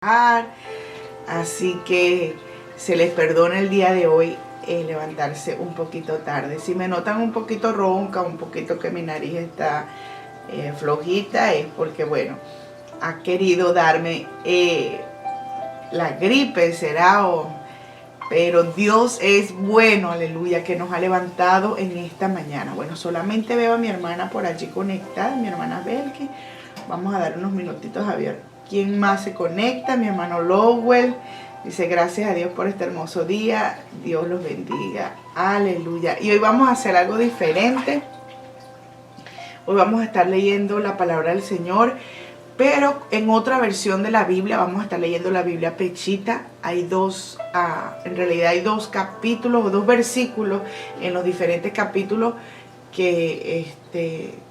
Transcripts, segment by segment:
trabajar. Así que se les perdona el día de hoy levantarse un poquito tarde. Si me notan un poquito ronca, un poquito que mi nariz está flojita, es porque, bueno, ha querido darme la gripe, será, pero Dios es bueno, aleluya, que nos ha levantado en esta mañana. Bueno, solamente veo a mi hermana por allí conectada, mi hermana Belki. Vamos a dar unos minutitos a ver quién más se conecta. Mi hermano Lowell dice: gracias a Dios por este hermoso día, Dios los bendiga, aleluya. Y hoy vamos a hacer algo diferente. Hoy vamos a estar leyendo la palabra del Señor, pero en otra versión de la Biblia. Vamos a estar leyendo la Biblia Pechita. Hay en realidad hay dos capítulos o dos versículos en los diferentes capítulos que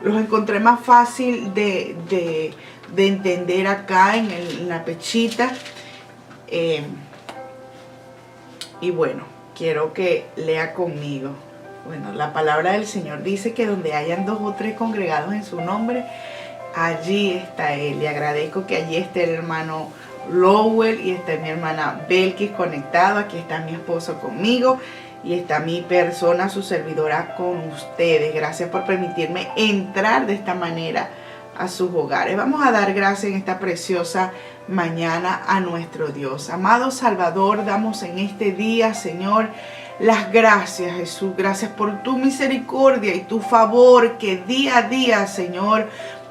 los encontré más fácil de entender acá en la Pechita. Y bueno, quiero que lea conmigo. Bueno, la palabra del Señor dice que donde hayan 2 o 3 congregados en su nombre, allí está Él. Y agradezco que allí esté el hermano Lowell y está mi hermana Belkis conectado. Aquí está mi esposo conmigo y está mi persona, su servidora, con ustedes. Gracias por permitirme entrar de esta manera a sus hogares. Vamos a dar gracias en esta preciosa mañana a nuestro Dios. Amado Salvador, damos en este día, Señor, las gracias, Jesús. Gracias por tu misericordia y tu favor que día a día, Señor,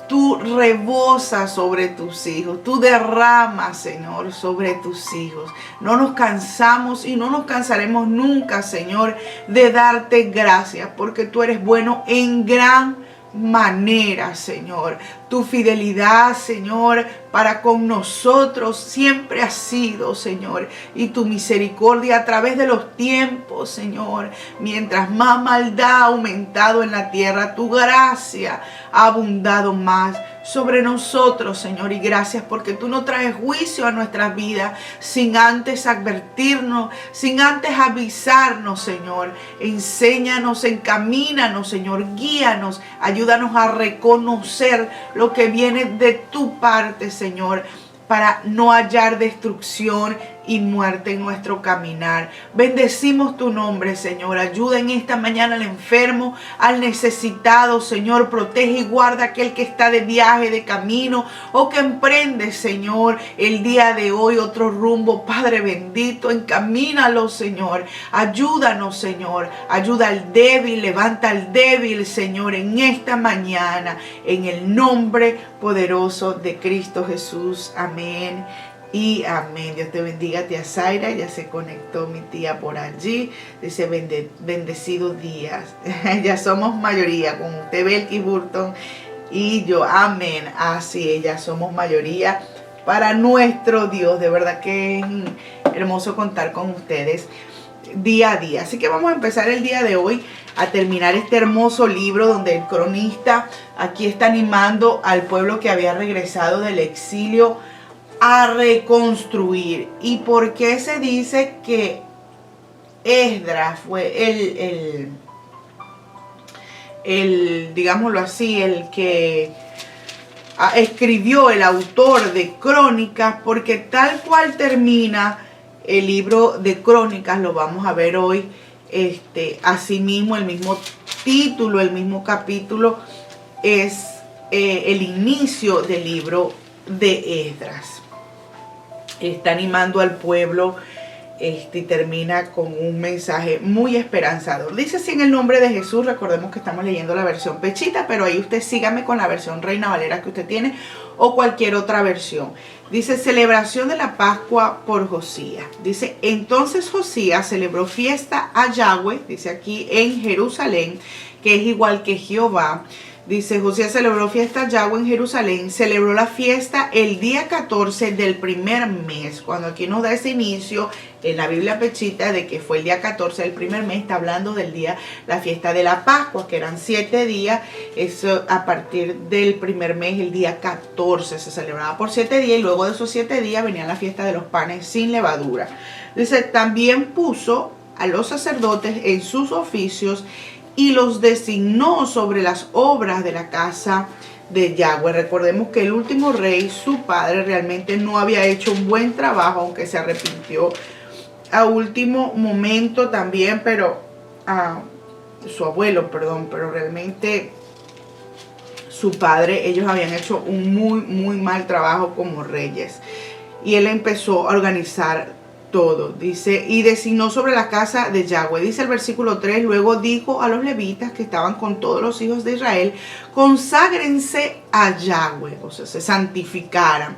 tú rebosas sobre tus hijos, tú derramas, Señor, sobre tus hijos. No nos cansamos y no nos cansaremos nunca, Señor, de darte gracias, porque tú eres bueno en gran manera, Señor. Tu fidelidad, Señor, para con nosotros siempre ha sido, Señor, y tu misericordia a través de los tiempos, Señor. Mientras más maldad ha aumentado en la tierra, tu gracia ha abundado más sobre nosotros, Señor. Y gracias porque tú no traes juicio a nuestras vidas sin antes advertirnos, sin antes avisarnos, Señor. Enséñanos, encamínanos, Señor, guíanos, ayúdanos a reconocer lo que viene de tu parte, Señor, para no hallar destrucción y muerte en nuestro caminar. Bendecimos tu nombre, Señor. Ayuda en esta mañana al enfermo, al necesitado, Señor. Protege y guarda a aquel que está de viaje, de camino o que emprende, Señor, el día de hoy otro rumbo. Padre bendito, encamínalo, Señor. Ayúdanos, Señor. Ayuda al débil, levanta al débil, Señor, en esta mañana, en el nombre poderoso de Cristo Jesús. Amén y amén. Dios te bendiga, tía Zaira. Ya se conectó mi tía por allí. Dice: bendecidos días. Ya somos mayoría con usted, Belkis Burton y yo. Amén. Así es, ya somos mayoría para nuestro Dios. De verdad que es hermoso contar con ustedes día a día. Así que vamos a empezar el día de hoy a terminar este hermoso libro donde el cronista aquí está animando al pueblo que había regresado del exilio a reconstruir. ¿Y por qué se dice que Esdras fue el digámoslo así, el que escribió, el autor de Crónicas? Porque tal cual termina el libro de Crónicas, lo vamos a ver hoy, asimismo el mismo título, el mismo capítulo es el inicio del libro de Esdras. Está animando al pueblo y termina con un mensaje muy esperanzador. Dice así: en el nombre de Jesús. Recordemos que estamos leyendo la versión Pechita, pero ahí usted sígame con la versión Reina Valera que usted tiene o cualquier otra versión. Dice: celebración de la Pascua por Josías. Dice: entonces Josías celebró fiesta a Yahweh, dice aquí, en Jerusalén, que es igual que Jehová. Dice: Josías celebró fiesta a Yahweh en Jerusalén, celebró la fiesta el día 14 del primer mes. Cuando aquí nos da ese inicio en la Biblia Pechita de que fue el día 14 del primer mes, está hablando del día, la fiesta de la Pascua, que eran 7 días. Eso a partir del primer mes, el día 14, se celebraba por 7 días y luego de esos 7 días venía la fiesta de los panes sin levadura. Dice: también puso a los sacerdotes en sus oficios y los designó sobre las obras de la casa de Yahweh. Recordemos que el último rey, su padre, realmente no había hecho un buen trabajo, aunque se arrepintió a último momento también, pero su abuelo, perdón, pero realmente su padre, ellos habían hecho un muy mal trabajo como reyes. Y él empezó a organizar todo, dice, y designó sobre la casa de Yahweh. Dice el versículo 3, luego dijo a los levitas que estaban con todos los hijos de Israel, conságrense a Yahweh, o sea, se santificaran.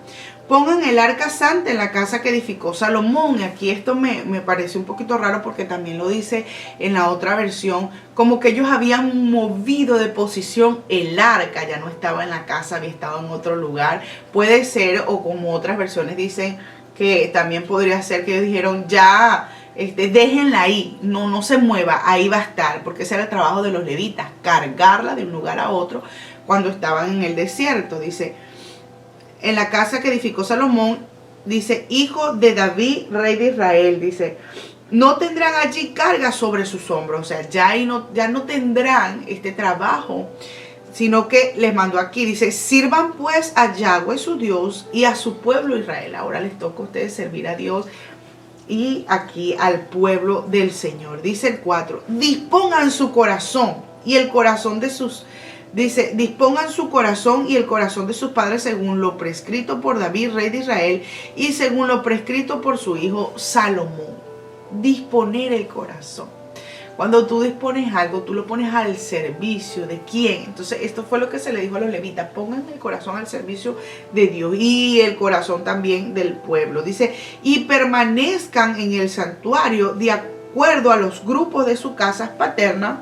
Pongan el arca santa en la casa que edificó Salomón. Y aquí esto me parece un poquito raro porque también lo dice en la otra versión, como que ellos habían movido de posición el arca, ya no estaba en la casa, había estado en otro lugar. Puede ser, o como otras versiones dicen, que también podría ser que ellos dijeron, ya, déjenla ahí, no se mueva, ahí va a estar, porque ese era el trabajo de los levitas, cargarla de un lugar a otro cuando estaban en el desierto. Dice, en la casa que edificó Salomón, dice, hijo de David, rey de Israel, dice, no tendrán allí carga sobre sus hombros, o sea, ya no tendrán este trabajo, sino que les mandó aquí, dice, sirvan pues a Yahweh su Dios y a su pueblo Israel. Ahora les toca a ustedes servir a Dios y aquí al pueblo del Señor. Dice el 4, dispongan su corazón y el corazón de sus, dice, dispongan su corazón y el corazón de sus padres según lo prescrito por David, rey de Israel, y según lo prescrito por su hijo Salomón. Disponer el corazón. Cuando tú dispones algo, tú lo pones al servicio de quién. Entonces, esto fue lo que se le dijo a los levitas. Pongan el corazón al servicio de Dios y el corazón también del pueblo. Dice, y permanezcan en el santuario de acuerdo a los grupos de sus casas paternas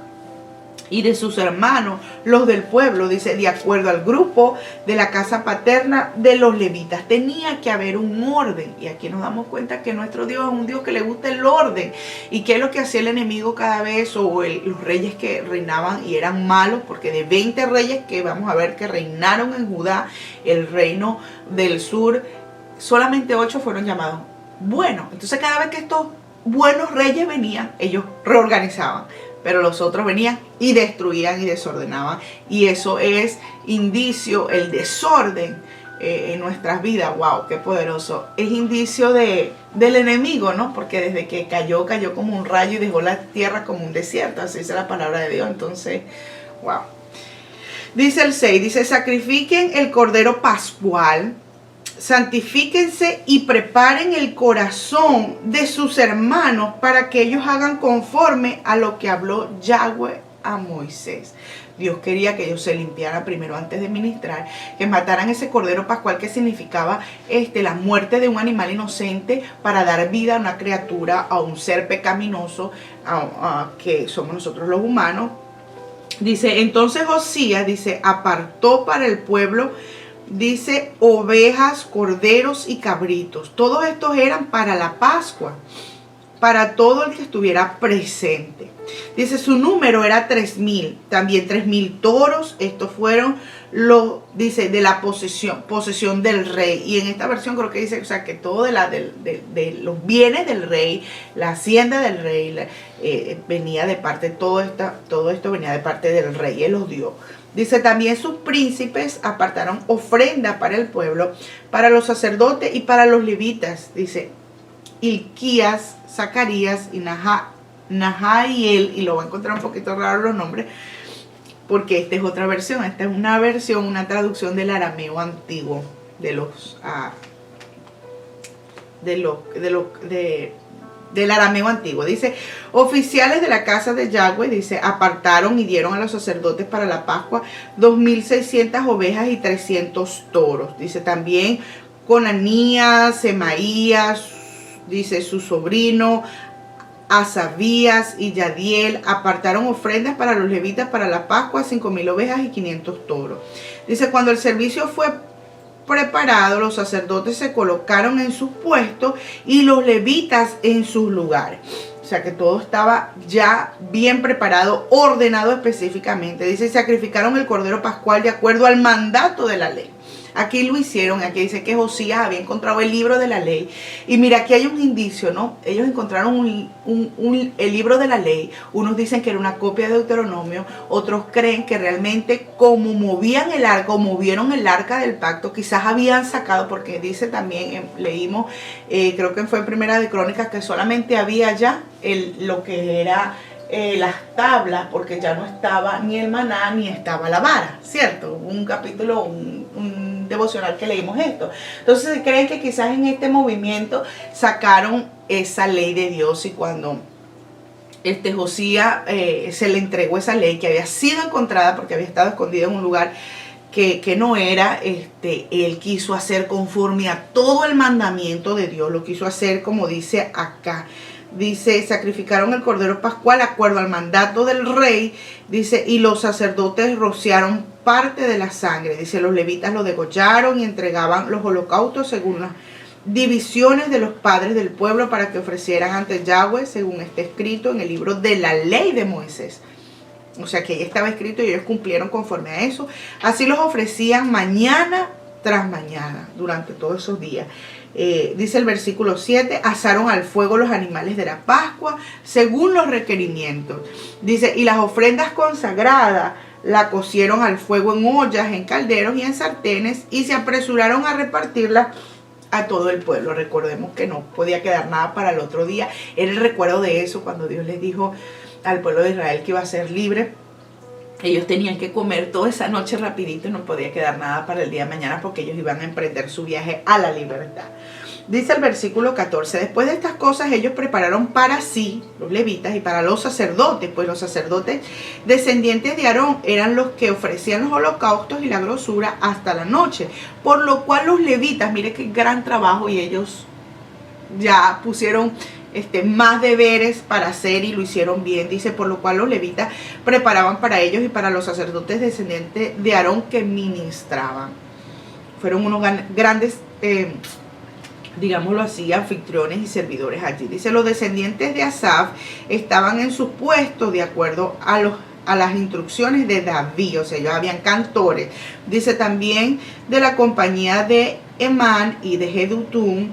y de sus hermanos, los del pueblo, dice, de acuerdo al grupo de la casa paterna de los levitas. Tenía que haber un orden, y aquí nos damos cuenta que nuestro Dios es un Dios que le gusta el orden. ¿Y qué es lo que hacía el enemigo cada vez? O los reyes que reinaban y eran malos, porque de 20 reyes que vamos a ver que reinaron en Judá, el reino del sur, solamente 8 fueron llamados buenos. Entonces cada vez que estos buenos reyes venían, ellos reorganizaban, pero los otros venían y destruían y desordenaban. Y eso es indicio, el desorden en nuestras vidas. ¡Wow! ¡Qué poderoso! Es indicio del enemigo, ¿no? Porque desde que cayó como un rayo y dejó la tierra como un desierto. Así dice la palabra de Dios. Entonces, ¡wow! Dice el 6, dice, sacrifiquen el cordero pascual, santifíquense y preparen el corazón de sus hermanos para que ellos hagan conforme a lo que habló Yahweh a Moisés. Dios quería que ellos se limpiaran primero antes de ministrar, que mataran ese cordero pascual, que significaba la muerte de un animal inocente para dar vida a una criatura, a un ser pecaminoso, que somos nosotros los humanos. Dice, entonces Josías, dice, apartó para el pueblo, dice, ovejas, corderos y cabritos. Todos estos eran para la Pascua, para todo el que estuviera presente. Dice, su número era 3,000. También 3,000 toros. Estos fueron dice, de la posesión del rey. Y en esta versión creo que dice, o sea, que todo de los bienes del rey, la hacienda del rey, venía de parte, todo esto venía de parte del rey. Él los dio. Dice, también sus príncipes apartaron ofrenda para el pueblo, para los sacerdotes y para los levitas. Dice, Hilquías, Zacarías y Nahaíel, y lo voy a encontrar un poquito raro los nombres, porque esta es otra versión. Esta es una versión, una traducción del arameo antiguo, del arameo antiguo. Dice, oficiales de la casa de Yahweh, dice, apartaron y dieron a los sacerdotes para la Pascua 2,600 ovejas y 300 toros. Dice también Conanías, Semaías, dice su sobrino Asabías y Yadiel apartaron ofrendas para los levitas para la Pascua, 5,000 ovejas y 500 toros. Dice, cuando el servicio fue preparado, los sacerdotes se colocaron en sus puestos y los levitas en sus lugares. O sea que todo estaba ya bien preparado, ordenado específicamente. Dice, sacrificaron el cordero pascual de acuerdo al mandato de la ley. Aquí lo hicieron, aquí dice que Josías había encontrado el libro de la ley. Y mira, aquí hay un indicio, ¿no? Ellos encontraron el libro de la ley. Unos dicen que era una copia de Deuteronomio, otros creen que realmente como movieron el arca del pacto, quizás habían sacado, porque dice también, leímos, creo que fue en Primera de Crónicas, que solamente había ya lo que era las tablas, porque ya no estaba ni el maná ni estaba la vara, ¿cierto? Un capítulo, un devocional que leímos esto. Entonces se cree que quizás en este movimiento sacaron esa ley de Dios, y cuando Josías se le entregó esa ley que había sido encontrada porque había estado escondida en un lugar que no era, él quiso hacer conforme a todo el mandamiento de Dios, lo quiso hacer como dice acá. Dice, sacrificaron el cordero pascual de acuerdo al mandato del rey, dice, y los sacerdotes rociaron parte de la sangre. Dice, los levitas lo degollaron y entregaban los holocaustos según las divisiones de los padres del pueblo para que ofrecieran ante Yahweh, según está escrito en el libro de la ley de Moisés. O sea que ahí estaba escrito y ellos cumplieron conforme a eso. Así los ofrecían mañana tras mañana durante todos esos días. Dice el versículo 7, asaron al fuego los animales de la Pascua según los requerimientos. Dice, y las ofrendas consagradas la cocieron al fuego en ollas, en calderos y en sartenes, y se apresuraron a repartirlas a todo el pueblo. Recordemos que no podía quedar nada para el otro día. Era el recuerdo de eso cuando Dios les dijo al pueblo de Israel que iba a ser libre. Ellos tenían que comer toda esa noche rapidito y no podía quedar nada para el día de mañana porque ellos iban a emprender su viaje a la libertad. Dice el versículo 14, después de estas cosas ellos prepararon para sí, los levitas, y para los sacerdotes, pues los sacerdotes descendientes de Aarón eran los que ofrecían los holocaustos y la grosura hasta la noche, por lo cual los levitas, mire qué gran trabajo, y ellos ya pusieron más deberes para hacer y lo hicieron bien. Dice, por lo cual los levitas preparaban para ellos y para los sacerdotes descendientes de Aarón que ministraban. Fueron unos grandes, digámoslo así, anfitriones y servidores allí. Dice, los descendientes de Asaf estaban en sus puestos de acuerdo a las instrucciones de David, o sea, ellos habían cantores. Dice también de la compañía de Emán y de Jedutún,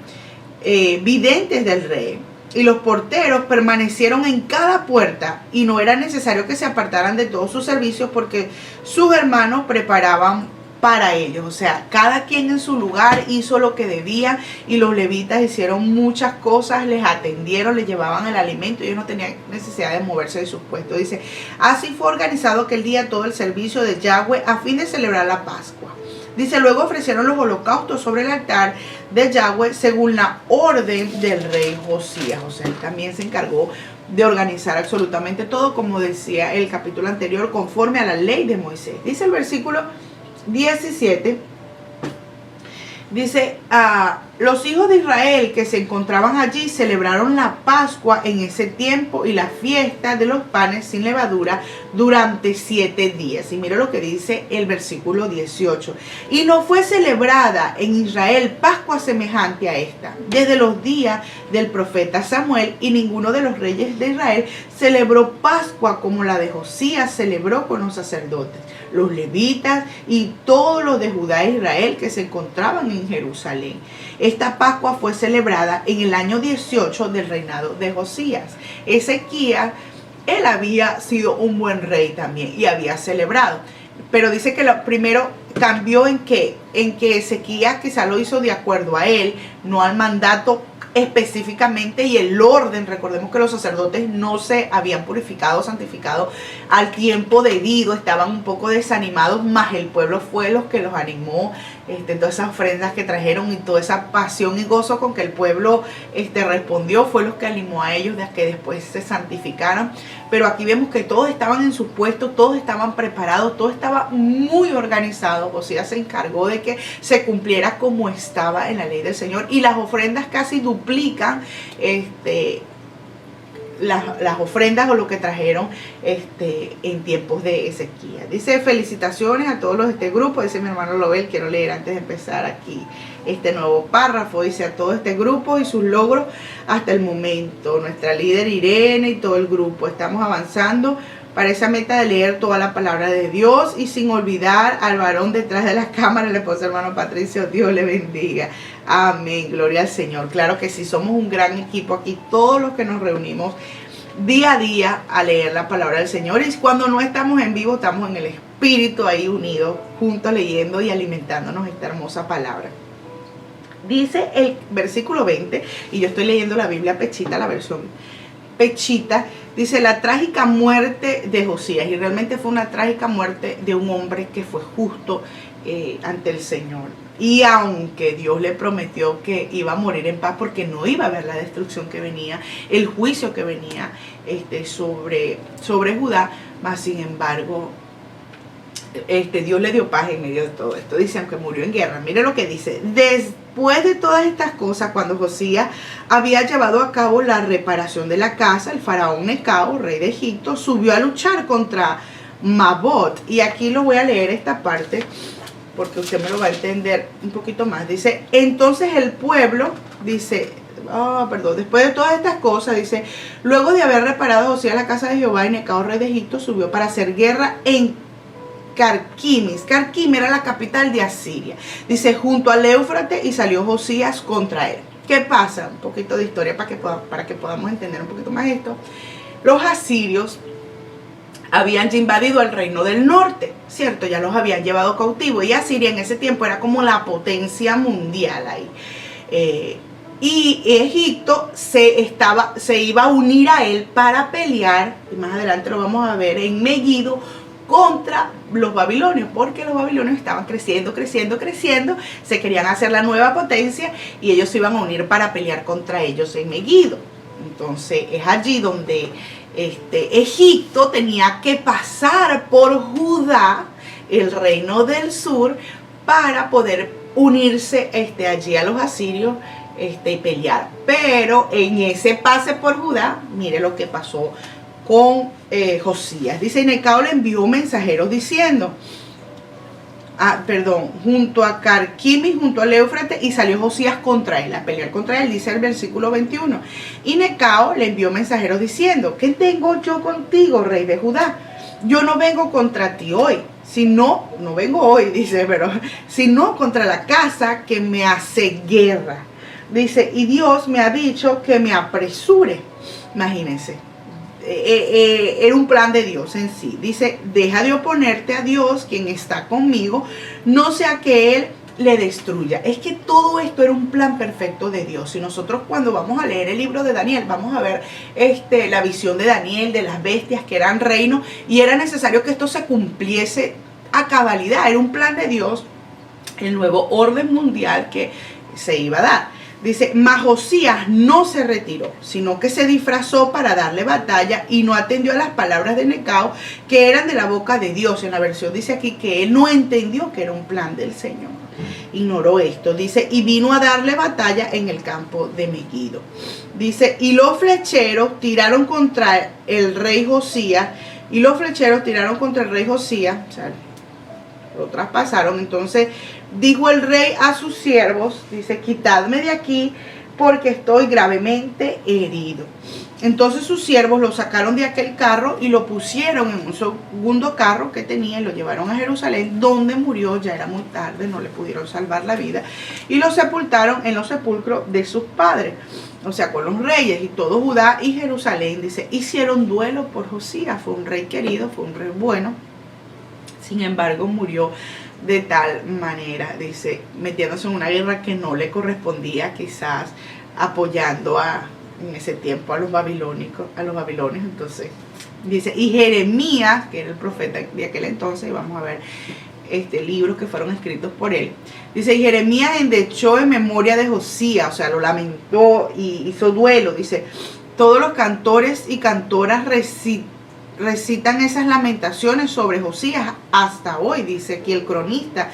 videntes del rey. Y los porteros permanecieron en cada puerta y no era necesario que se apartaran de todos sus servicios porque sus hermanos preparaban para ellos. O sea, cada quien en su lugar hizo lo que debía, y los levitas hicieron muchas cosas, les atendieron, les llevaban el alimento y ellos no tenían necesidad de moverse de sus puestos. Dice, así fue organizado aquel día todo el servicio de Yahweh a fin de celebrar la Pascua. Dice, luego ofrecieron los holocaustos sobre el altar de Yahweh según la orden del rey Josías. O sea, él también se encargó de organizar absolutamente todo, como decía el capítulo anterior, conforme a la ley de Moisés. Dice el versículo 17, dice, los hijos de Israel que se encontraban allí celebraron la Pascua en ese tiempo y la fiesta de los panes sin levadura durante 7 días. Y mira lo que dice el versículo 18. Y no fue celebrada en Israel Pascua semejante a esta, desde los días del profeta Samuel, y ninguno de los reyes de Israel celebró Pascua como la de Josías celebró con los sacerdotes, los levitas y todos los de Judá e Israel que se encontraban en Jerusalén. Esta Pascua fue celebrada en el año 18 del reinado de Josías. Ezequías, él había sido un buen rey también y había celebrado. Pero dice que lo primero cambió en que Ezequías quizá lo hizo de acuerdo a él, no al mandato específicamente, y el orden. Recordemos que los sacerdotes no se habían purificado, santificado al tiempo debido, estaban un poco desanimados, más el pueblo fue los que los animó, todas esas ofrendas que trajeron y toda esa pasión y gozo con que el pueblo respondió, fue los que animó a ellos de que después se santificaran. Pero aquí vemos que todos estaban en sus puestos, todos estaban preparados, todo estaba muy organizado. Josías se encargó de que se cumpliera como estaba en la ley del Señor, y las ofrendas casi duplican las ofrendas o lo que trajeron en tiempos de Ezequías. Dice, felicitaciones a todos los de este grupo. Dice mi hermano Lobel, quiero leer antes de empezar aquí este nuevo párrafo. Dice, a todo este grupo y sus logros hasta el momento, nuestra líder Irene y todo el grupo, estamos avanzando para esa meta de leer toda la palabra de Dios y sin olvidar al varón detrás de la cámara, el esposo hermano Patricio. Dios le bendiga. Amén, gloria al Señor. Claro que sí, somos un gran equipo aquí, todos los que nos reunimos día a día a leer la palabra del Señor, y cuando no estamos en vivo estamos en el espíritu ahí unidos, juntos leyendo y alimentándonos esta hermosa palabra. Dice el versículo 20, y yo estoy leyendo la Biblia Pechita, la versión Pechita, dice la trágica muerte de Josías, y realmente fue una trágica muerte de un hombre que fue justo ante el Señor. Y aunque Dios le prometió que iba a morir en paz porque no iba a ver la destrucción que venía, el juicio que venía sobre Judá, mas sin embargo Dios le dio paz en medio de todo esto. Dice, aunque murió en guerra. Mire lo que dice: después de todas estas cosas, cuando Josías había llevado a cabo la reparación de la casa, el faraón Necao, rey de Egipto, subió a luchar contra Mabot. Y aquí lo voy a leer esta parte porque usted me lo va a entender un poquito más. Dice, entonces el pueblo, dice, después de todas estas cosas, dice, luego de haber reparado Josías la casa de Jehová, y Necao, rey de Egipto, subió para hacer guerra en Carquimis. Carquim era la capital de Asiria. Dice, junto al Éufrates, y salió Josías contra él. ¿Qué pasa? Un poquito de historia para que podamos entender un poquito más esto. Los asirios habían ya invadido el reino del norte, ¿cierto? Ya los habían llevado cautivos, y Asiria en ese tiempo era como la potencia mundial ahí. Y Egipto se iba a unir a él para pelear, y más adelante lo vamos a ver, en Megiddo, contra los babilonios, porque los babilonios estaban creciendo, se querían hacer la nueva potencia, y ellos se iban a unir para pelear contra ellos en Megiddo. Entonces es allí donde Egipto tenía que pasar por Judá, el reino del sur, para poder unirse allí a los asirios y pelear. Pero en ese pase por Judá, mire lo que pasó con Josías. Dice, Necao le envió mensajeros diciendo, junto a Carquimis, junto al Éufrates, y salió Josías contra él, a pelear contra él. Dice el versículo 21, y Necao le envió mensajeros diciendo, ¿qué tengo yo contigo, rey de Judá? Yo no vengo contra ti hoy, no vengo hoy, dice, pero sino contra la casa que me hace guerra. Dice, y Dios me ha dicho que me apresure. Imagínense. Era un plan de Dios en sí. Dice, deja de oponerte a Dios, quien está conmigo, no sea que Él le destruya. Es que todo esto era un plan perfecto de Dios. Y nosotros, cuando vamos a leer el libro de Daniel, vamos a ver la visión de Daniel de las bestias que eran reinos, y era necesario que esto se cumpliese a cabalidad. Era un plan de Dios, el nuevo orden mundial que se iba a dar. Dice, mas Josías no se retiró, sino que se disfrazó para darle batalla, y no atendió a las palabras de Necao, que eran de la boca de Dios. En la versión dice aquí que él no entendió que era un plan del Señor. Ignoró esto. Dice, y vino a darle batalla en el campo de Megiddo. Dice, y los flecheros tiraron contra el rey Josías, o sea, lo traspasaron. Entonces dijo el rey a sus siervos, dice, quitadme de aquí, porque estoy gravemente herido. Entonces sus siervos lo sacaron de aquel carro y lo pusieron en un segundo carro que tenía, y lo llevaron a Jerusalén, donde murió. Ya era muy tarde, no le pudieron salvar la vida, y lo sepultaron en los sepulcros de sus padres, o sea, con los reyes. Y todo Judá y Jerusalén, dice, hicieron duelo por Josías. Fue un rey querido, fue un rey bueno. Sin embargo, murió de tal manera, dice, metiéndose en una guerra que no le correspondía, quizás apoyando en ese tiempo a los babilonios. Entonces dice, y Jeremías, que era el profeta de aquel entonces, y vamos a ver libros que fueron escritos por él. Dice, y Jeremías endechó en memoria de Josías, o sea, lo lamentó y hizo duelo. Dice, todos los cantores y cantoras recitan esas lamentaciones sobre Josías hasta hoy, dice aquí el cronista.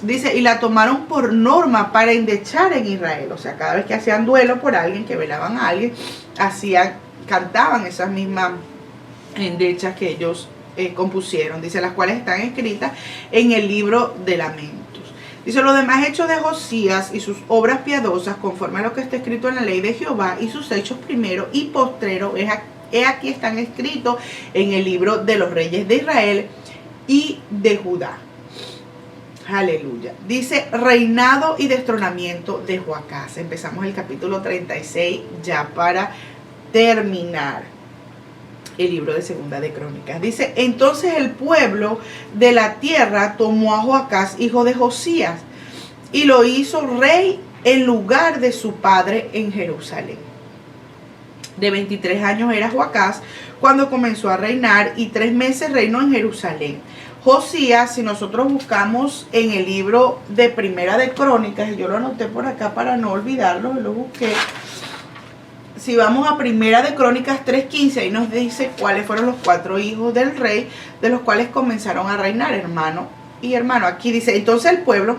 Dice, y la tomaron por norma para endechar en Israel. O sea, cada vez que hacían duelo por alguien, que velaban a alguien, cantaban esas mismas endechas que ellos compusieron. Dice, las cuales están escritas en el libro de Lamentos. Dice, los demás hechos de Josías y sus obras piadosas, conforme a lo que está escrito en la ley de Jehová, y sus hechos primero y postrero, He aquí están escritos en el libro de los reyes de Israel y de Judá. Aleluya. Dice reinado y destronamiento de Joacás. Empezamos el capítulo 36 ya para terminar el libro de Segunda de Crónicas. Dice, entonces el pueblo de la tierra tomó a Joacás, hijo de Josías, y lo hizo rey en lugar de su padre en Jerusalén. De 23 años era Joacás cuando comenzó a reinar, y 3 meses reinó en Jerusalén. Josías, si nosotros buscamos en el libro de Primera de Crónicas, yo lo anoté por acá para no olvidarlo, lo busqué. Si vamos a Primera de Crónicas 3:15, ahí nos dice cuáles fueron los 4 hijos del rey, de los cuales comenzaron a reinar, hermano y hermano. Aquí dice, entonces el pueblo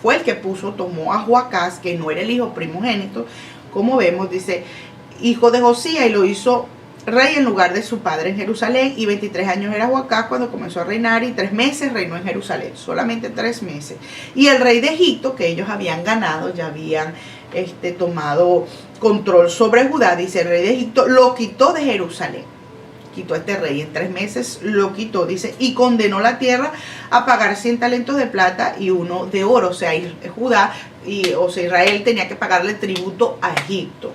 fue el que tomó a Joacás, que no era el hijo primogénito, como vemos, dice, hijo de Josías, y lo hizo rey en lugar de su padre en Jerusalén, y 23 años era Joacás cuando comenzó a reinar, y 3 meses reinó en Jerusalén, solamente 3 meses. Y el rey de Egipto, que ellos habían ganado, ya habían tomado control sobre Judá, dice, el rey de Egipto lo quitó de Jerusalén. Quitó a este rey, en 3 meses lo quitó, dice, y condenó la tierra a pagar 100 talentos de plata y 1 de oro. O sea, Judá, Israel tenía que pagarle tributo a Egipto.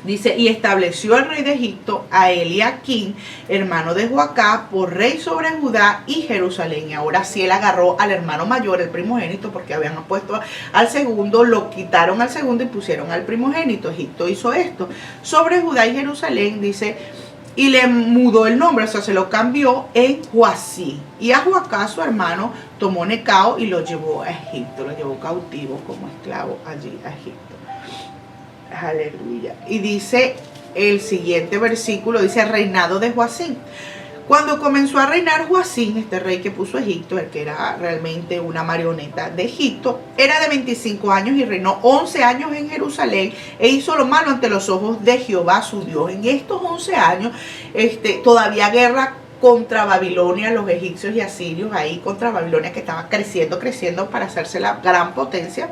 Dice, y estableció el rey de Egipto a Eliaquín, hermano de Joacás, por rey sobre Judá y Jerusalén. Y ahora sí él agarró al hermano mayor, el primogénito, porque habían puesto al segundo, lo quitaron al segundo y pusieron al primogénito. Egipto hizo esto sobre Judá y Jerusalén, dice, y le mudó el nombre, o sea, se lo cambió en Joacín. Y a Joacás, su hermano, tomó Necao y lo llevó a Egipto, lo llevó cautivo como esclavo allí a Egipto. Aleluya. Y dice el siguiente versículo, dice reinado de Joacín. Cuando comenzó a reinar Joacín, este rey que puso Egipto, el que era realmente una marioneta de Egipto, era de 25 años y reinó 11 años en Jerusalén e hizo lo malo ante los ojos de Jehová su Dios. En estos 11 años, todavía guerra contra Babilonia, los egipcios y asirios, ahí contra Babilonia, que estaba creciendo para hacerse la gran potencia,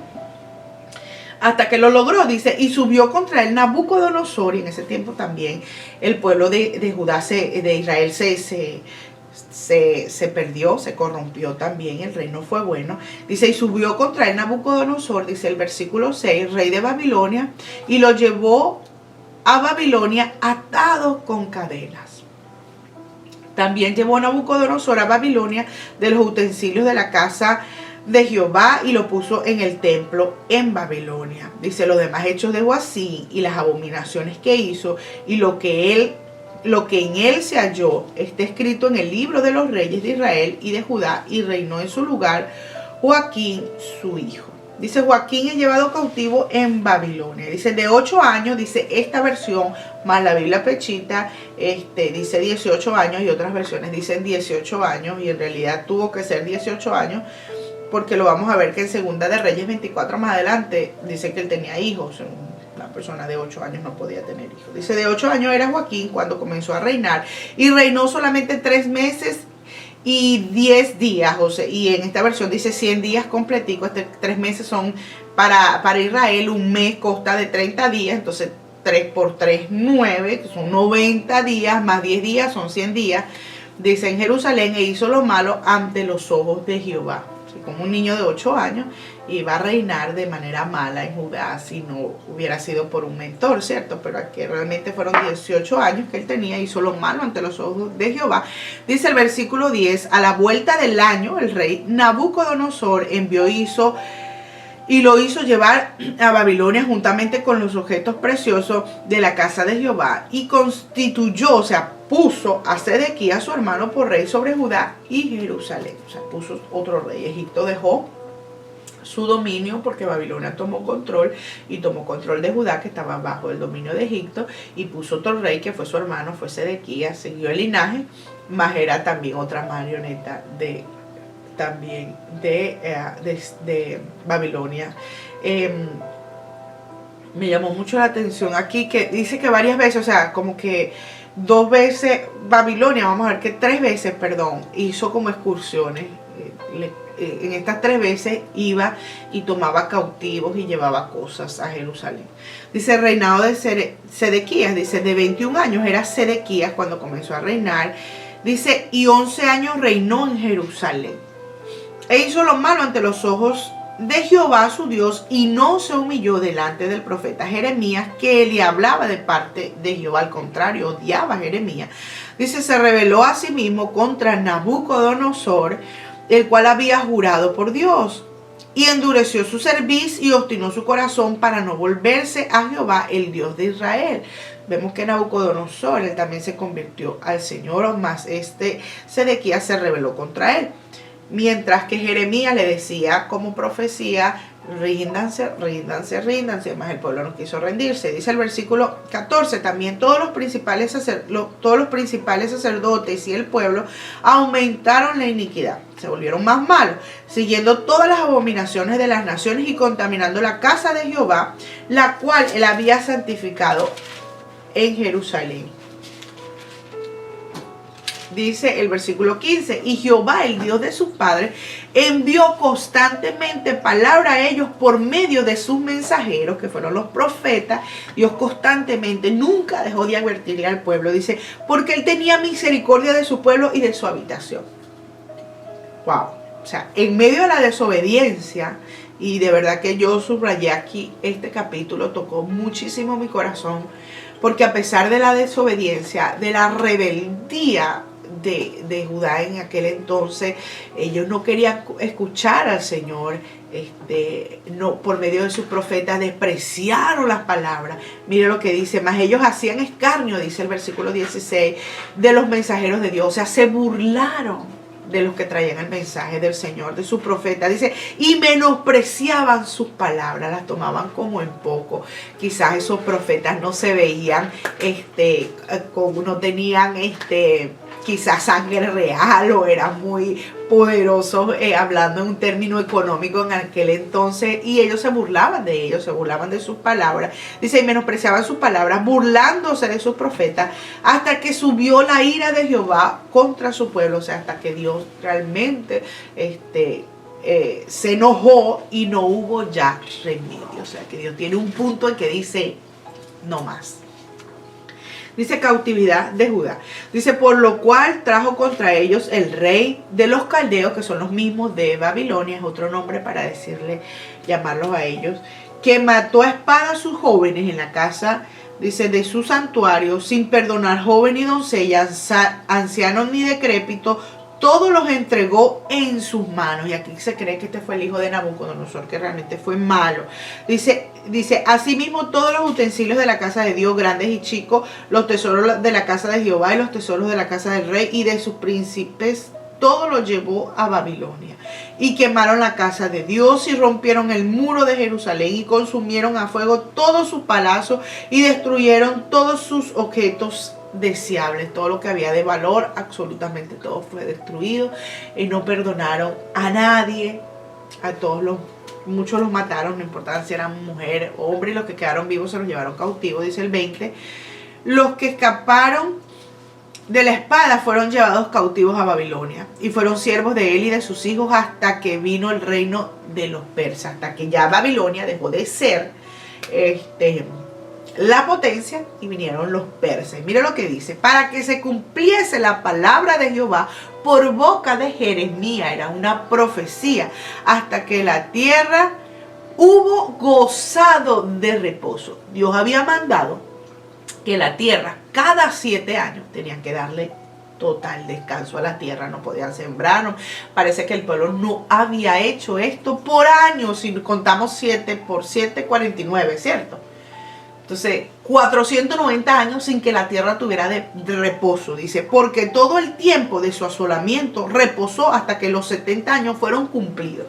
hasta que lo logró, dice, y subió contra él Nabucodonosor, y en ese tiempo también el pueblo de Judá, de Israel se perdió, se corrompió también, el reino fue bueno. Dice, y subió contra él Nabucodonosor, dice el versículo 6, rey de Babilonia, y lo llevó a Babilonia atado con cadenas. También llevó Nabucodonosor a Babilonia de los utensilios de la casa de Jehová y lo puso en el templo en Babilonia. Dice, los demás hechos de Joacín y las abominaciones que hizo y lo que en él se halló está escrito en el libro de los reyes de Israel y de Judá, y reinó en su lugar Joaquín su hijo. Dice, Joaquín es llevado cautivo en Babilonia. Dice, de 8 años, dice esta versión, más la Biblia Pechita, dice 18 años, y otras versiones dicen 18 años, y en realidad tuvo que ser 18 años, porque lo vamos a ver que en Segunda de Reyes 24 más adelante dice que él tenía hijos. Una persona de 8 años no podía tener hijos. Dice, de 8 años era Joaquín cuando comenzó a reinar, y reinó solamente 3 meses y 10 días, y en esta versión dice 100 días completico. 3 meses son para Israel, un mes consta de 30 días, entonces 3 por 3, 9, son 90 días, más 10 días son 100 días. Dice, en Jerusalén, e hizo lo malo ante los ojos de Jehová. Como un niño de 8 años iba a reinar de manera mala en Judá si no hubiera sido por un mentor, ¿cierto? Pero aquí realmente fueron 18 años que él tenía, hizo lo malo ante los ojos de Jehová. Dice el versículo 10, a la vuelta del año, el rey Nabucodonosor envió y lo hizo llevar a Babilonia juntamente con los objetos preciosos de la casa de Jehová, y constituyó, o sea, puso a Sedequías su hermano por rey sobre Judá y Jerusalén. O sea, puso otro rey. Egipto dejó su dominio porque Babilonia tomó control de Judá, que estaba bajo el dominio de Egipto, y puso otro rey que fue su hermano, fue Sedequías, siguió el linaje, mas era también otra marioneta de Babilonia. Me llamó mucho la atención aquí que dice que varias veces, o sea, como que 2 veces Babilonia, vamos a ver que 3 veces, perdón, hizo como excursiones, en estas 3 veces iba y tomaba cautivos y llevaba cosas a Jerusalén. Dice, el reinado de Sedequías, dice, de 21 años era Sedequías cuando comenzó a reinar. Dice, y 11 años reinó en Jerusalén. E hizo lo malo ante los ojos de Jehová su Dios, y no se humilló delante del profeta Jeremías, que le hablaba de parte de Jehová. Al contrario, odiaba a Jeremías. Dice, se rebeló a sí mismo contra Nabucodonosor, el cual había jurado por Dios, y endureció su cerviz y obstinó su corazón para no volverse a Jehová, el Dios de Israel. Vemos que Nabucodonosor, él también se convirtió al Señor, mas Sedequías se rebeló contra él. Mientras que Jeremías le decía como profecía, ríndanse, ríndanse, ríndanse, mas el pueblo no quiso rendirse. Dice el versículo 14, también todos los principales sacerdotes y el pueblo aumentaron la iniquidad, se volvieron más malos, siguiendo todas las abominaciones de las naciones y contaminando la casa de Jehová, la cual él había santificado en Jerusalén. Dice el versículo 15, y Jehová, el Dios de sus padres, envió constantemente palabra a ellos por medio de sus mensajeros, que fueron los profetas. Dios constantemente nunca dejó de advertirle al pueblo. Dice, porque él tenía misericordia de su pueblo y de su habitación. Wow. O sea, en medio de la desobediencia, y de verdad que yo subrayé aquí, este capítulo tocó muchísimo mi corazón, porque a pesar de la desobediencia, de la rebeldía de Judá en aquel entonces, ellos no querían escuchar al Señor, no, por medio de sus profetas despreciaron las palabras. Mire lo que dice, mas ellos hacían escarnio, dice el versículo 16, de los mensajeros de Dios. O sea, se burlaron de los que traían el mensaje del Señor, de sus profetas. Dice, y menospreciaban sus palabras, las tomaban como en poco. Quizás esos profetas no se veían, no tenían, quizás sangre real, o eran muy poderosos, hablando en un término económico en aquel entonces, y ellos se burlaban de ellos, se burlaban de sus palabras. Dice, y menospreciaban sus palabras, burlándose de sus profetas, hasta que subió la ira de Jehová contra su pueblo. O sea, hasta que Dios realmente se enojó y no hubo ya remedio. O sea, que Dios tiene un punto en que dice, no más. Dice, cautividad de Judá. Dice, por lo cual trajo contra ellos el rey de los caldeos, que son los mismos de Babilonia, es otro nombre para decirle, llamarlos a ellos, que mató a espada a sus jóvenes en la casa, dice, de su santuario, sin perdonar joven ni doncella, ancianos ni decrépito, todos los entregó en sus manos. Y aquí se cree que este fue el hijo de Nabucodonosor, que realmente fue malo. Dice, asimismo todos los utensilios de la casa de Dios, grandes y chicos, los tesoros de la casa de Jehová y los tesoros de la casa del rey y de sus príncipes, todo lo llevó a Babilonia. Y quemaron la casa de Dios y rompieron el muro de Jerusalén y consumieron a fuego todos sus palacios y destruyeron todos sus objetos deseables. Todo lo que había de valor, absolutamente todo fue destruido, y no perdonaron a nadie. A todos muchos los mataron, no importaba si eran mujer o hombre, y los que quedaron vivos se los llevaron cautivos. Dice el 20, los que escaparon de la espada fueron llevados cautivos a Babilonia y fueron siervos de él y de sus hijos hasta que vino el reino de los persas, hasta que ya Babilonia dejó de ser la potencia y vinieron los persas. Mire lo que dice, para que se cumpliese la palabra de Jehová por boca de Jeremías, era una profecía, hasta que la tierra hubo gozado de reposo. Dios había mandado que la tierra cada 7 años tenían que darle total descanso a la tierra, no podían sembrar, no. Parece que el pueblo no había hecho esto por años, si contamos 7 por 7, 49, ¿cierto? Entonces, 490 años sin que la tierra tuviera de reposo, dice, porque todo el tiempo de su asolamiento reposó hasta que los 70 años fueron cumplidos.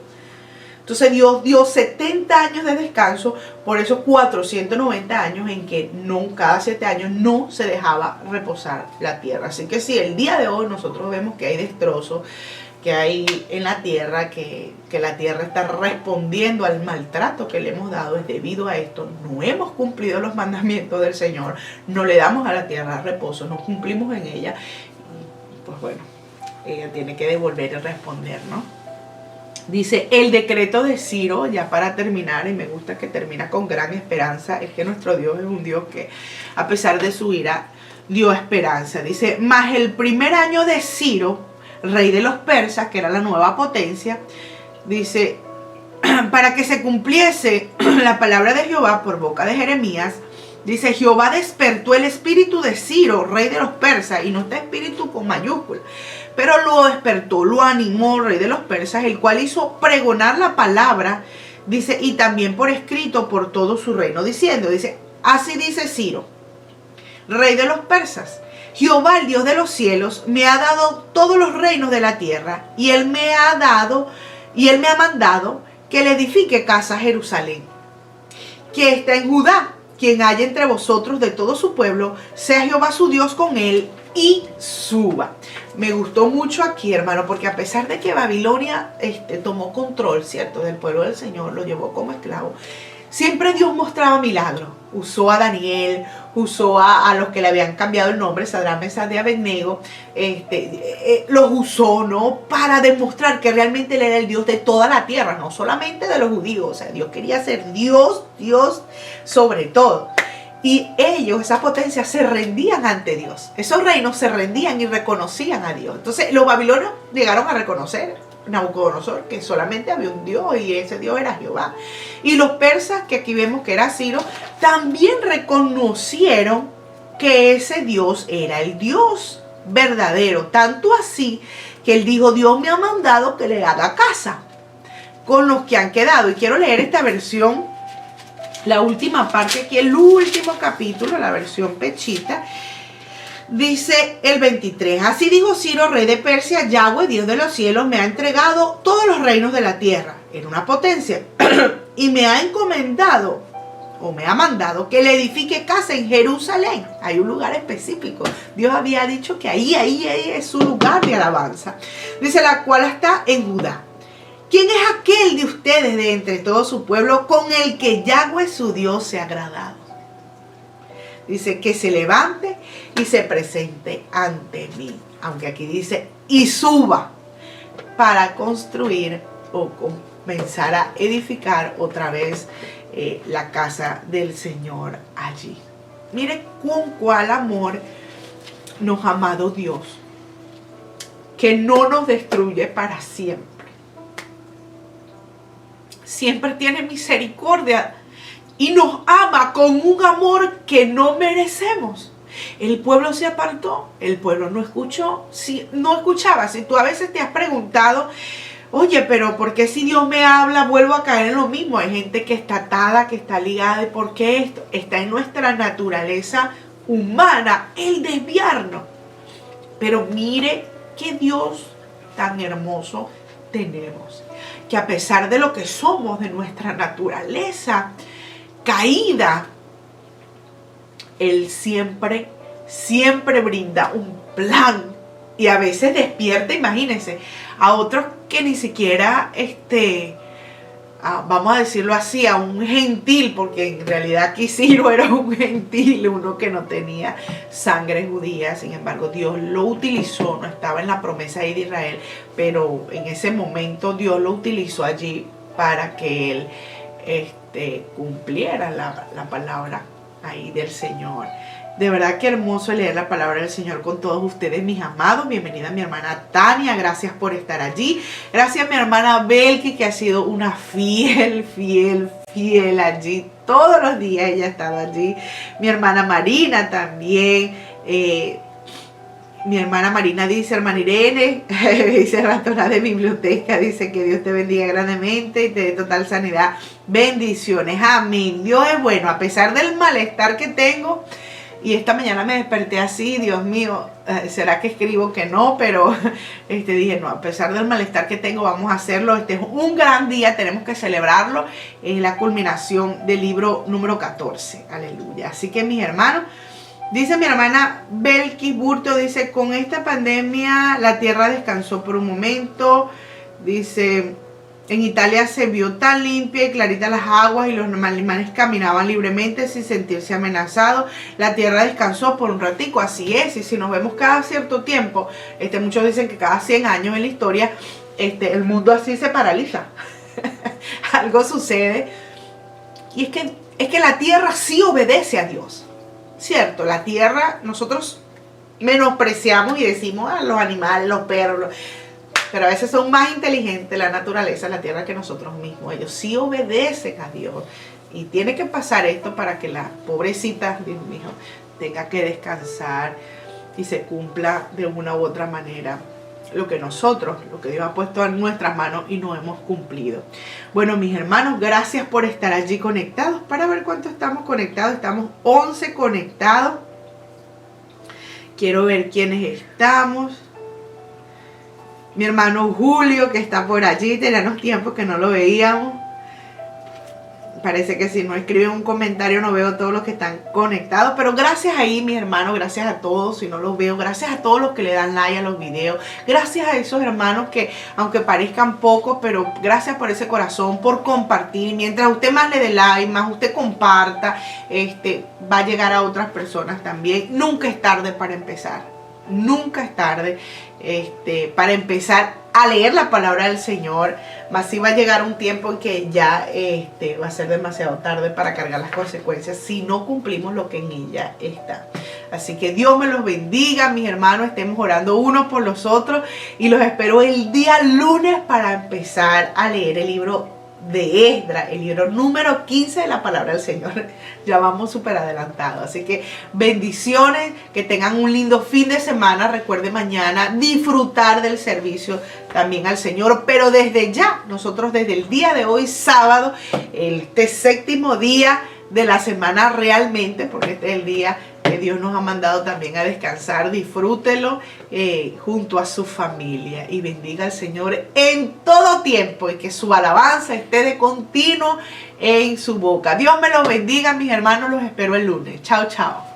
Entonces Dios dio 70 años de descanso por esos 490 años en que cada 7 años no se dejaba reposar la tierra. Así que si el día de hoy nosotros vemos que hay destrozos, que hay en la tierra, que la tierra está respondiendo al maltrato que le hemos dado, es debido a esto. No hemos cumplido los mandamientos del Señor, no le damos a la tierra reposo, no cumplimos en ella. Y pues bueno, ella tiene que devolver y responder, ¿no? Dice, el decreto de Ciro, ya para terminar, y me gusta que termina con gran esperanza, es que nuestro Dios es un Dios que, a pesar de su ira, dio esperanza. Dice, mas el primer año de Ciro, rey de los persas, que era la nueva potencia, dice, para que se cumpliese la palabra de Jehová por boca de Jeremías, dice, Jehová despertó el espíritu de Ciro, rey de los persas, y no está espíritu con mayúscula, pero lo despertó, lo animó, rey de los persas, el cual hizo pregonar la palabra, dice, y también por escrito por todo su reino, diciendo, dice, así dice Ciro, rey de los persas, Jehová, el Dios de los cielos, me ha dado todos los reinos de la tierra, y él me ha mandado que le edifique casa a Jerusalén, que está en Judá. Quien haya entre vosotros de todo su pueblo, sea Jehová su Dios con él y suba. Me gustó mucho aquí, hermano, porque a pesar de que Babilonia tomó control, ¿cierto?, del pueblo del Señor, lo llevó como esclavo, siempre Dios mostraba milagros. Usó a Daniel, usó a los que le habían cambiado el nombre, Sadrach, Mesach y Abednego, los usó, ¿no?, para demostrar que realmente él era el Dios de toda la tierra, no solamente de los judíos. O sea, Dios quería ser Dios sobre todo. Y ellos, esa potencia, se rendían ante Dios. Esos reinos se rendían y reconocían a Dios. Entonces los babilonios llegaron a reconocer Nabucodonosor que solamente había un Dios y ese Dios era Jehová. Y los persas, que aquí vemos que era Ciro, también reconocieron que ese Dios era el Dios verdadero. Tanto así que él dijo, Dios me ha mandado que le haga casa con los que han quedado. Y quiero leer esta versión, la última parte aquí, el último capítulo, la versión pechita. Dice el 23, así dijo Ciro, rey de Persia, Yahweh, Dios de los cielos, me ha entregado todos los reinos de la tierra, en una potencia, y me ha encomendado, o me ha mandado, que le edifique casa en Jerusalén. Hay un lugar específico. Dios había dicho que ahí es su lugar de alabanza. Dice, la cual está en Judá. ¿Quién es aquel de ustedes de entre todo su pueblo con el que Yahweh su Dios se ha agradado? Dice, que se levante y se presente ante mí. Aunque aquí dice, y suba para construir o comenzar a edificar otra vez la casa del Señor allí. Mire con cuál amor nos ha amado Dios, que no nos destruye para siempre. Siempre tiene misericordia y nos ama con un amor que no merecemos. El pueblo se apartó, el pueblo no escuchó, no escuchaba. Si tú a veces te has preguntado, oye, pero ¿por qué si Dios me habla vuelvo a caer en lo mismo? Hay gente que está atada, que está ligada. ¿Y por qué esto? Está en nuestra naturaleza humana el desviarnos. Pero mire qué Dios tan hermoso tenemos, que a pesar de lo que somos, de nuestra naturaleza caída, Él siempre brinda un plan, y a veces despierta, imagínense, a otros que ni siquiera, vamos a decirlo así, a un gentil, porque en realidad aquí Ciro era un gentil, uno que no tenía sangre judía. Sin embargo, Dios lo utilizó, no estaba en la promesa de Israel, pero en ese momento Dios lo utilizó allí para que él cumpliera la palabra ahí del Señor. De verdad que hermoso leer la palabra del Señor con todos ustedes, mis amados. Bienvenida mi hermana Tania, gracias por estar allí. Gracias a mi hermana Belki, que ha sido una fiel allí. Todos los días ella ha estado allí. Mi hermana Marina también. Mi hermana Marina dice, hermana Irene, dice ratona de biblioteca, dice que Dios te bendiga grandemente y te dé total sanidad. Bendiciones, amén. Dios es bueno, a pesar del malestar que tengo. Y esta mañana me desperté así, Dios mío, ¿será que escribo que no? Pero dije, no, a pesar del malestar que tengo, vamos a hacerlo. Este es un gran día, tenemos que celebrarlo. Es la culminación del libro número 14. Aleluya. Así que mis hermanos, dice mi hermana Belki Burto, dice, con esta pandemia la tierra descansó por un momento. Dice, en Italia se vio tan limpia y clarita las aguas y los animales caminaban libremente sin sentirse amenazados. La tierra descansó por un ratico, así es. Y si nos vemos cada cierto tiempo, muchos dicen que cada 100 años en la historia, el mundo así se paraliza. Algo sucede. Y es que la tierra sí obedece a Dios. Cierto, la tierra nosotros menospreciamos y decimos a los animales, los perros, pero a veces son más inteligentes la naturaleza, la tierra, que nosotros mismos. Ellos sí obedecen a Dios. Y tiene que pasar esto para que la pobrecita, Dios mío, tenga que descansar y se cumpla de una u otra manera lo que Dios ha puesto en nuestras manos y no hemos cumplido. Bueno, mis hermanos, gracias por estar allí conectados. Para ver cuánto estamos conectados, estamos 11 conectados. Quiero ver quiénes estamos. Mi hermano Julio, que está por allí, teníamos tiempo que no lo veíamos. Parece que si no escriben un comentario no veo todos los que están conectados. Pero gracias ahí, mis hermanos, gracias a todos. Si no los veo, gracias a todos los que le dan like a los videos. Gracias a esos hermanos que, aunque parezcan pocos, pero gracias por ese corazón, por compartir. Mientras usted más le dé like, más usted comparta, va a llegar a otras personas también. Nunca es tarde para empezar. Nunca es tarde para empezar a leer la palabra del Señor. Mas sí va a llegar un tiempo en que ya va a ser demasiado tarde para cargar las consecuencias si no cumplimos lo que en ella está. Así que Dios me los bendiga, mis hermanos. Estemos orando unos por los otros y los espero el día lunes para empezar a leer el libro de Esdras, el libro número 15 de la palabra del Señor. Ya vamos súper adelantados. Así que bendiciones, que tengan un lindo fin de semana. Recuerde mañana disfrutar del servicio también al Señor. Pero desde ya, nosotros desde el día de hoy, sábado, este séptimo día de la semana realmente, porque este es el día que Dios nos ha mandado también a descansar. Disfrútelo junto a su familia y bendiga al Señor en todo tiempo y que su alabanza esté de continuo en su boca. Dios me los bendiga, mis hermanos. Los espero el lunes. Chao, chao.